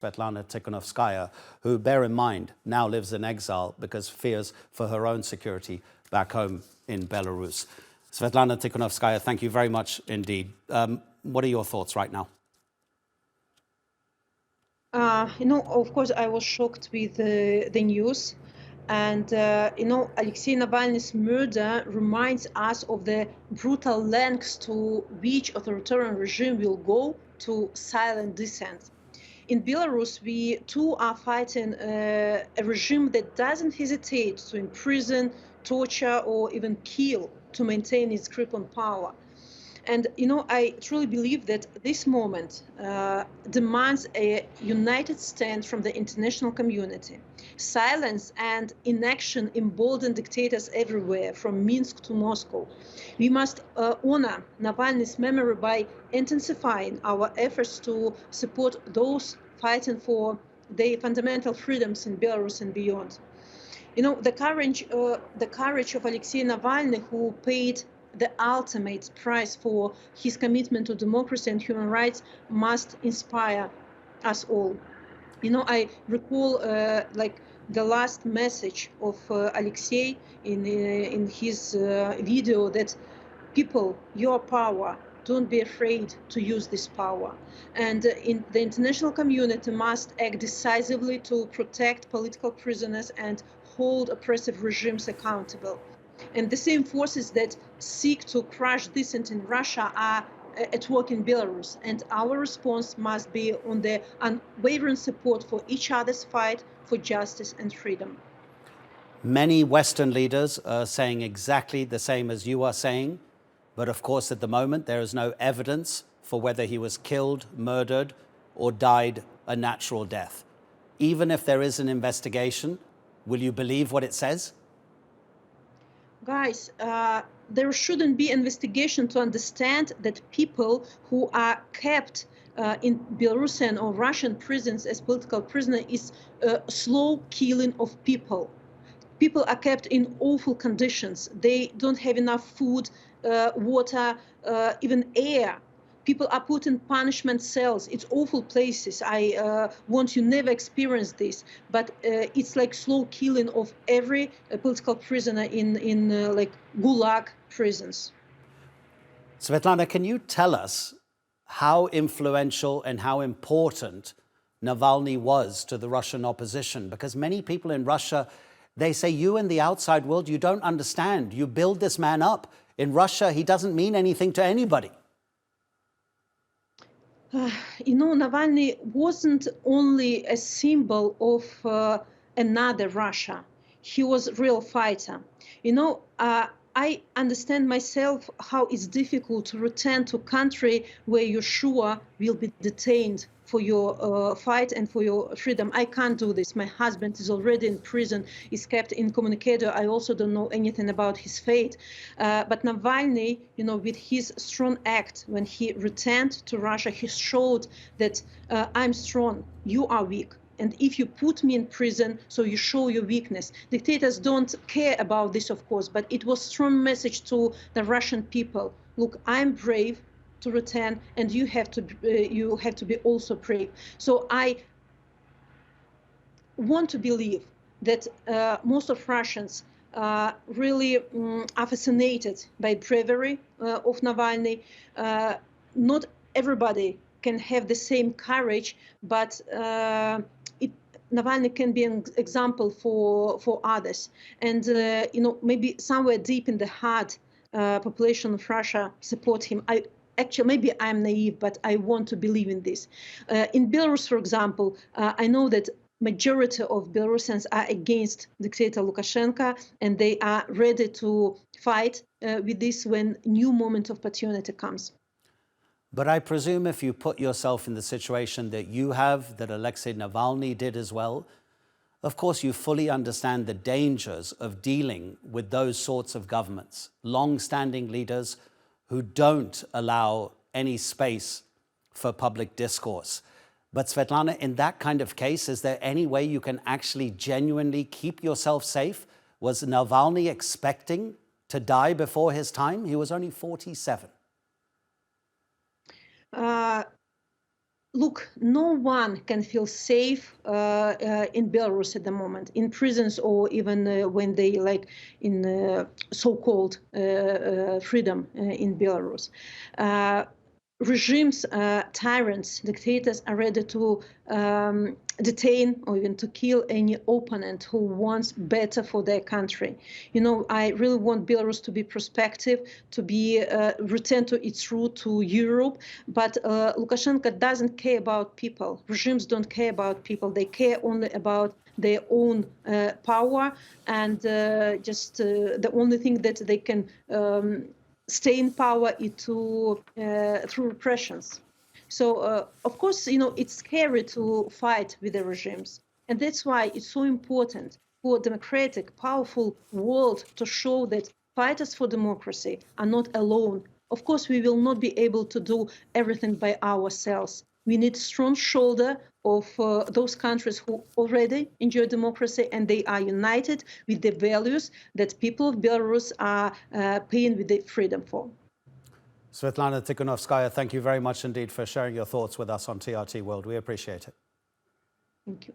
Sviatlana Tsikhanouskaya, who, bear in mind, now lives in exile because fears for her own security back home in Belarus. Sviatlana Tsikhanouskaya, thank you very much indeed. What are your thoughts right now? Of course, I was shocked with the news. And, Alexei Navalny's murder reminds us of the brutal lengths to which authoritarian regime will go to silent dissent. In Belarus, we too are fighting a regime that doesn't hesitate to imprison, torture, or even kill to maintain its grip on power. And, I truly believe that this moment demands a united stand from the international community. Silence and inaction embolden dictators everywhere, from Minsk to Moscow. We must honor Navalny's memory by intensifying our efforts to support those fighting for their fundamental freedoms in Belarus and beyond. The courage of Alexei Navalny, who paid the ultimate price for his commitment to democracy and human rights, must inspire us all. I recall the last message of Alexei in his video that people, your power, don't be afraid to use this power. And the international community must act decisively to protect political prisoners and hold oppressive regimes accountable. And the same forces that seek to crush dissent in Russia are at work in Belarus. And our response must be on the unwavering support for each other's fight for justice and freedom. Many Western leaders are saying exactly the same as you are saying. But of course, at the moment, there is no evidence for whether he was killed, murdered, or died a natural death. Even if there is an investigation, will you believe what it says? Guys, there shouldn't be investigation to understand that people who are kept in Belarusian or Russian prisons as political prisoners is a slow killing of people. People are kept in awful conditions. They don't have enough food, water, even air. People are put in punishment cells. It's awful places. I want you never experience this, but it's like slow killing of every political prisoner in like gulag prisons. Sviatlana, can you tell us how influential and how important Navalny was to the Russian opposition? Because many people in Russia, they say, you in the outside world, you don't understand. You build this man up. In Russia, he doesn't mean anything to anybody. Navalny wasn't only a symbol of another Russia. He was a real fighter. I understand myself how it's difficult to return to a country where you're sure will be detained for your fight and for your freedom. I can't do this. My husband is already in prison, is kept incommunicado. I also don't know anything about his fate. But Navalny, with his strong act, when he returned to Russia, he showed that I'm strong, you are weak. And if you put me in prison, so you show your weakness. Dictators don't care about this, of course, but it was a strong message to the Russian people. Look, I'm brave to return, and you have to be also brave. So I want to believe that most of Russians really are fascinated by bravery of Navalny. Not everybody can have the same courage, but Navalny can be an example for others. And, maybe somewhere deep in the heart, population of Russia support him. Actually, maybe I'm naive, but I want to believe in this. In Belarus, for example, I know that majority of Belarusians are against dictator Lukashenko, and they are ready to fight with this when new moment of opportunity comes. But I presume if you put yourself in the situation that you have, that Alexei Navalny did as well, of course you fully understand the dangers of dealing with those sorts of governments, long-standing leaders who don't allow any space for public discourse. But Sviatlana, in that kind of case, is there any way you can actually genuinely keep yourself safe? Was Navalny expecting to die before his time? He was only 47. look, no one can feel safe in Belarus at the moment, in prisons or even when they like in so-called freedom in Belarus. Regimes, tyrants, dictators are ready to detain or even to kill any opponent who wants better for their country. You know, I really want Belarus to be prospective, to be return to its root to Europe. But Lukashenko doesn't care about people. Regimes don't care about people. They care only about their own power, and just the only thing that they can stay in power is through repressions. So, of course, you know, it's scary to fight with the regimes. And that's why it's so important for a democratic, powerful world to show that fighters for democracy are not alone. Of course, we will not be able to do everything by ourselves. We need strong shoulder of those countries who already enjoy democracy, and they are united with the values that people of Belarus are paying with their freedom for. Sviatlana Tsikhanouskaya, thank you very much indeed for sharing your thoughts with us on TRT World. We appreciate it. Thank you.